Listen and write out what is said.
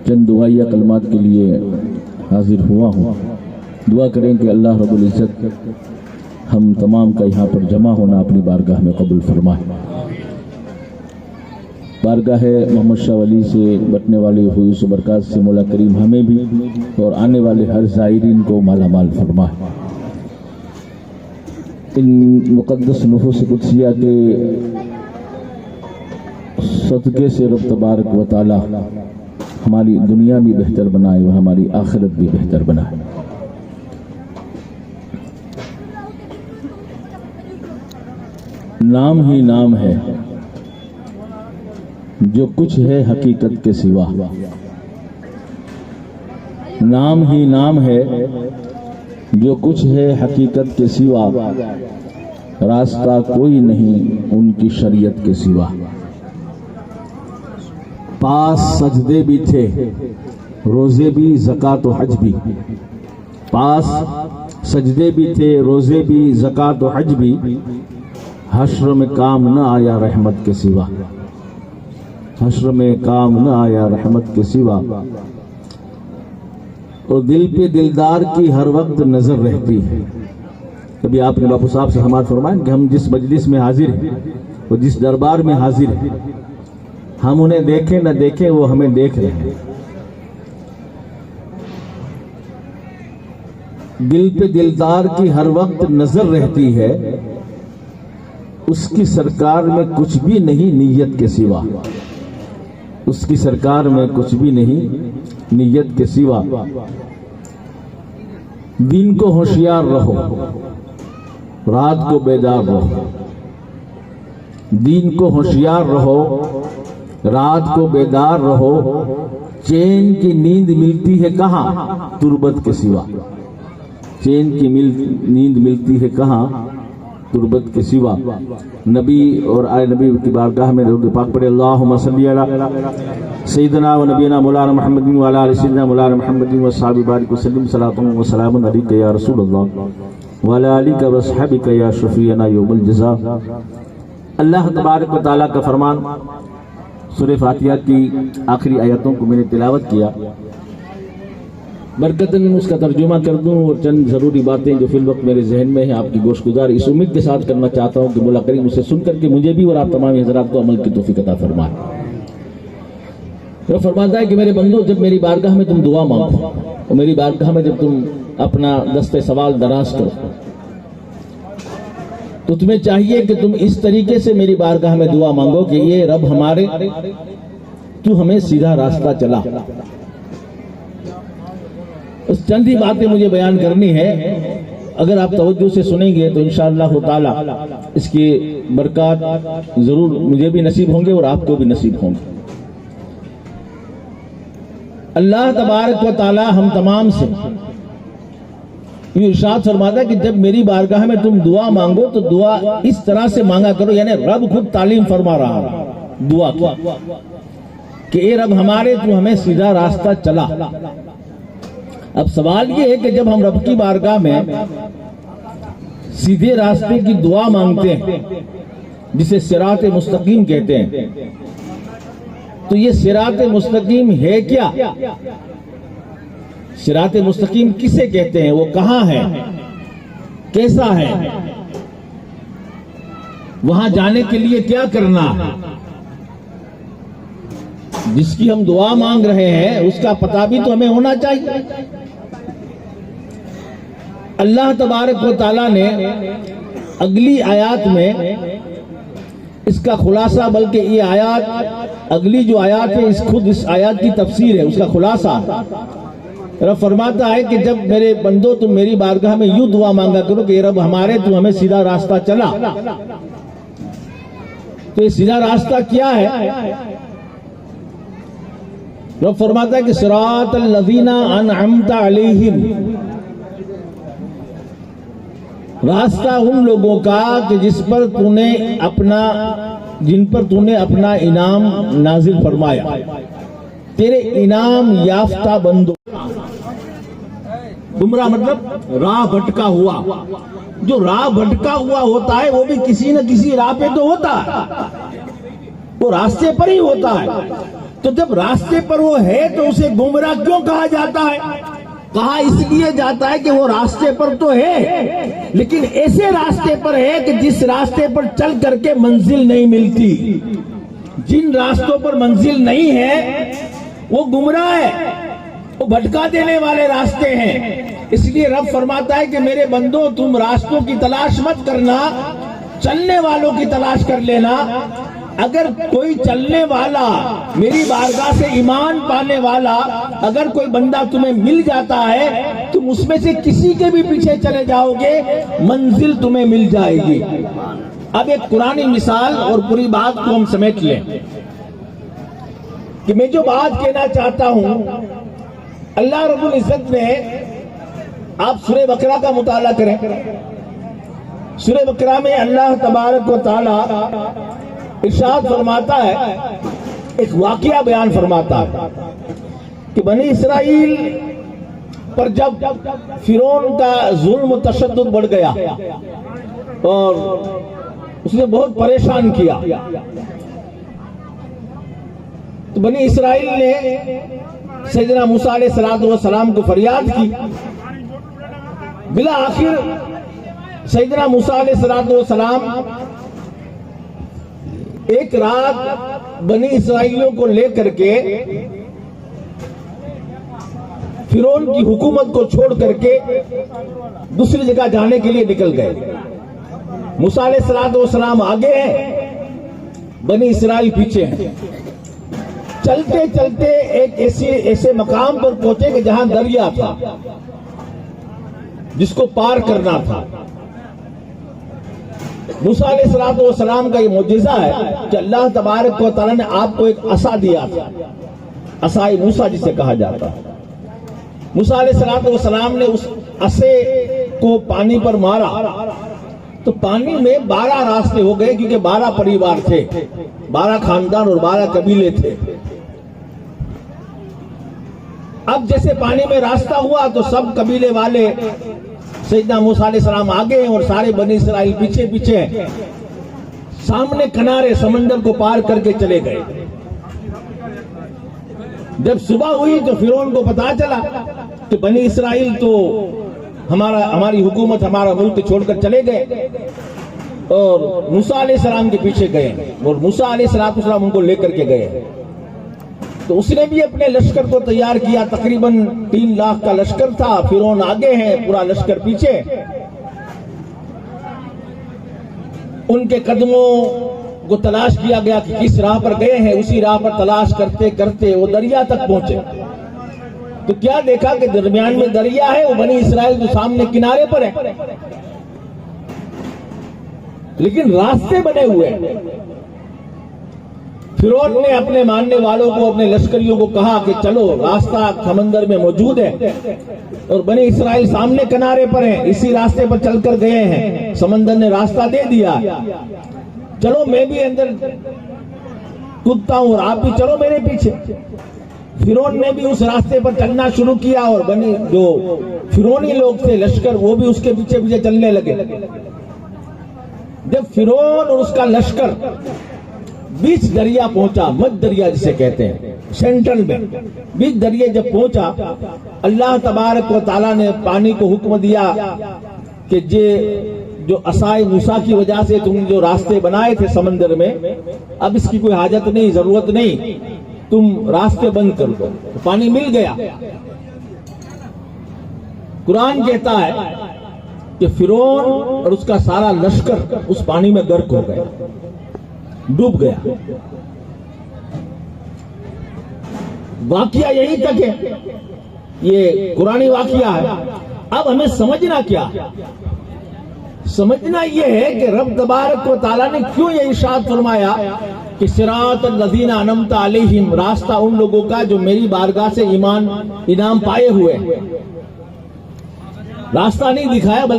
چند دعائیہ کلمات کے لیے حاضر ہوا ہوں۔ دعا کریں کہ اللہ رب العزت ہم تمام کا یہاں پر جمع ہونا اپنی بارگاہ میں قبول فرمائے۔ بارگاہ محمد شاہ ولی سے بٹنے والی خصوصی برکات سے مولا کریم ہمیں بھی اور آنے والے ہر زائرین کو مالا مال فرمائے۔ ان مقدس نفوس قدسیہ کے صدقے سے رب تبارک و تعالی ہماری دنیا بھی بہتر بنائے اور ہماری آخرت بھی بہتر بنائے۔ نام ہی نام ہے جو کچھ ہے حقیقت کے سوا، نام ہی نام ہے جو کچھ ہے حقیقت کے سوا، راستہ کوئی نہیں ان کی شریعت کے سوا۔ پاس سجدے بھی تھے روزے بھی زکوٰۃ و حج بھی، پاس سجدے بھی تھے روزے بھی زکوٰۃ و حج بھی، حشر میں کام نہ آیا رحمت کے سوا، حشر میں کام نہ آیا رحمت کے سوا۔ اور دل پہ دلدار کی ہر وقت نظر رہتی ہے۔ کبھی آپ نے باپو صاحب سے ہمارا فرمائیں کہ ہم جس مجلس میں حاضر ہیں اور جس دربار میں حاضر ہیں، ہم انہیں دیکھیں نہ دیکھیں وہ ہمیں دیکھ رہے ہیں۔ دل پہ دلدار کی ہر وقت نظر رہتی ہے، اس کی سرکار میں کچھ بھی نہیں نیت کے سوا، اس کی سرکار میں کچھ بھی نہیں نیت کے سوا۔ دن کو ہوشیار رہو رات کو بیدار رہو، دن کو ہوشیار رہو رات کو بیدار رہو، چین کی نیند ملتی ہے کہاں تربت کے سوا، چین کی نیند ملتی ہے کہاں تربت کے سوا۔ نبی اور آئے نبی کی بارگاہ میں درود پاک پڑھے، اللہم صلی علی سیدنا و نبینا مولانا محمد و علی آل سیدنا مولانا محمد و صحابہ بارک وسلم، صلاۃ و سلام علیک یا رسول اللہ و علی آلک و صحبک یا شفیعنا یوم الجزاء۔ اللہ تبارک و تعالیٰ کا فرمان، سورہ فاتحہ کی آخری آیتوں کو میں نے تلاوت کیا، برکتاً اس کا ترجمہ کر دوں اور چند ضروری باتیں جو فی الوقت میرے ذہن میں ہیں آپ کی گوش گزار اس امید کے ساتھ کرنا چاہتا ہوں کہ مولا کریم اسے سن کر کے مجھے بھی اور آپ تمام حضرات کو عمل کی توفیق عطا فرمائے۔ وہ فرماتا ہے کہ میرے بندو، جب میری بارگاہ میں تم دعا مانگو اور میری بارگاہ میں جب تم اپنا دست سوال دراز کرو تو تمہیں چاہیے کہ تم اس طریقے سے میری بارگاہ میں دعا مانگو کہ یہ رب ہمارے تو ہمیں سیدھا راستہ چلا۔ اس چند ہی باتیں مجھے بیان کرنی ہے، اگر آپ توجہ سے سنیں گے تو انشاءاللہ تعالی اس کی برکات ضرور مجھے بھی نصیب ہوں گے اور آپ کو بھی نصیب ہوں گے۔ اللہ تبارک و تعالی ہم تمام سے یہ ارشاد فرماتا ہے کہ جب میری بارگاہ میں تم دعا مانگو تو دعا اس طرح سے مانگا کرو، یعنی رب خود تعلیم فرما رہا ہے دعا کی کہ اے رب ہمارے تو ہمیں سیدھا راستہ چلا۔ اب سوال یہ ہے کہ جب ہم رب کی بارگاہ میں سیدھے راستے کی دعا مانگتے ہیں جسے صراط مستقیم کہتے ہیں، تو یہ صراط مستقیم ہے کیا؟ صراط مستقیم کسے کہتے ہیں؟ وہ کہاں ہے؟ کیسا ہے؟ وہاں جانے کے لیے کیا کرنا ہے؟ جس کی ہم دعا مانگ رہے ہیں اس کا پتہ بھی تو ہمیں ہونا چاہیے۔ اللہ تبارک و تعالیٰ نے اگلی آیات میں اس کا خلاصہ، بلکہ یہ آیات اگلی جو آیات ہے خود اس آیات کی تفسیر ہے، اس کا خلاصہ رب فرماتا ہے کہ جب میرے بندو تم میری بارگاہ میں یوں دعا مانگا کرو کہ رب ہمارے تو ہمیں سیدھا راستہ چلا، تو یہ سیدھا راستہ کیا ہے؟ رب فرماتا ہے کہ صراط الذین انعمت علیہم، راستہ ان لوگوں کا کہ جن پر تو نے اپنا انعام نازل فرمایا، تیرے انعام یافتہ بندوں۔ گمراہ مطلب راہ بھٹکا ہوا، جو راہ بھٹکا ہوا ہوتا ہے وہ بھی کسی نہ کسی راہ پہ تو ہوتا ہے، وہ راستے پر ہی ہوتا ہے، تو جب راستے پر وہ ہے تو اسے گمراہ کیوں کہا جاتا ہے؟ کہا اس لیے جاتا ہے کہ وہ راستے پر تو ہے لیکن ایسے راستے پر ہے کہ جس راستے پر چل کر کے منزل نہیں ملتی. جن راستوں پر منزل نہیں ہے وہ گمراہ ہے، وہ بھٹکا دینے والے راستے ہیں. اس لیے رب فرماتا ہے کہ میرے بندو تم راستوں کی تلاش مت کرنا، چلنے والوں کی تلاش کر لینا. اگر کوئی چلنے والا، میری بارگاہ سے ایمان پانے والا اگر کوئی بندہ تمہیں مل جاتا ہے، تم اس میں سے کسی کے بھی پیچھے چلے جاؤ گے، منزل تمہیں مل جائے گی. اب ایک قرآنی مثال اور پوری بات کو ہم سمیٹ لیں کہ میں جو بات کہنا چاہتا ہوں، اللہ رب العزت نے، آپ سورہ بقرہ کا مطالعہ کریں. سورہ بقرہ میں اللہ تبارک و تعالی ارشاد فرماتا ہے، ایک واقعہ بیان فرماتا ہے کہ بنی اسرائیل پر جب فرعون کا ظلم و تشدد بڑھ گیا اور اس نے بہت پریشان کیا، تو بنی اسرائیل نے سیدنا موسیٰ علیہ السلام کو فریاد کی. بالآخر سیدنا موسیٰ علیہ السلام ایک رات بنی اسرائیلیوں کو لے کر کے فرعون کی حکومت کو چھوڑ کر کے دوسری جگہ جانے کے لیے نکل گئے. موسیٰ علیہ السلام آگے ہیں، بنی اسرائیل پیچھے ہیں. چلتے چلتے ایک ایسے مقام پر پہنچے کہ جہاں دریا تھا جس کو پار کرنا تھا. موسیٰ علیہ السلام کا یہ معجزہ ہے کہ اللہ تبارک و تعالیٰ نے آپ کو ایک عصا دیا تھا، عصائے موسیٰ جسے کہا جاتا ہے. موسیٰ علیہ السلام نے اس عصے کو پانی پر مارا تو پانی میں 12 راستے ہو گئے، کیونکہ 12 پریوار تھے، 12 خاندان اور 12 قبیلے تھے. اب جیسے پانی میں راستہ ہوا تو سب قبیلے والے، سیدنا موسیٰ علیہ السلام آگے ہیں اور سارے بنی اسرائیل پیچھے پیچھے ہیں. سامنے کنارے سمندر کو پار کر کے چلے گئے. جب صبح ہوئی تو فرعون کو پتا چلا کہ بنی اسرائیل تو ہماری حکومت، ہمارا ملک چھوڑ کر چلے گئے اور موسیٰ علیہ السلام کے پیچھے گئے اور موسیٰ علیہ السلام ان کو لے کر کے گئے. تو اس نے بھی اپنے لشکر کو تیار کیا، تقریباً 3 لاکھ کا لشکر تھا. فرعون آگے ہیں، پورا لشکر پیچھے. ان کے قدموں کو تلاش کیا گیا کہ کس راہ پر گئے ہیں. اسی راہ پر تلاش کرتے کرتے وہ دریا تک پہنچے تو کیا دیکھا کہ درمیان میں دریا ہے، وہ بنی اسرائیل جو سامنے کنارے پر ہے، لیکن راستے بنے ہوئے ہیں. فرعون نے اپنے ماننے والوں کو، اپنے لشکریوں کو کہا کہ چلو، راستہ سمندر میں موجود ہے اور بنی اسرائیل سامنے کنارے پر ہیں، اسی راستے پر چل کر گئے ہیں، سمندر نے راستہ دے دیا، چلو میں بھی اندر کودتا ہوں اور آپ بھی چلو میرے پیچھے. فرعون نے بھی اس راستے پر چلنا شروع کیا اور جو فرعونی لوگ تھے لشکر، وہ بھی اس کے پیچھے پیچھے چلنے لگے. جب فرعون اور اس کا لشکر بیچ دریا پہنچا، مد دریا جسے کہتے ہیں، سینٹرل میں بیچ دریا جب پہنچا، اللہ تبارک و تعالیٰ نے پانی کو حکم دیا کہ جو عصائے موسیٰ کی وجہ سے تم جو راستے بنائے تھے سمندر میں، اب اس کی کوئی حاجت نہیں، ضرورت نہیں، تم راستے بند کر دو. پانی مل گیا. قرآن کہتا ہے کہ فرعون اور اس کا سارا لشکر اس پانی میں غرق ہو گیا، ڈوب گیا. واقعہ یہی تک ہے، یہ قرآنی واقعہ ہے. اب ہمیں سمجھنا کیا؟ سمجھنا یہ ہے کہ رب تبارک و تعالیٰ نے کیوں یہ ارشاد فرمایا کہ صراط الذین انعمت علیہم، راستہ ان لوگوں کا جو میری بارگاہ سے انعام پائے ہوئے. راستہ نہیں دکھایا بلکہ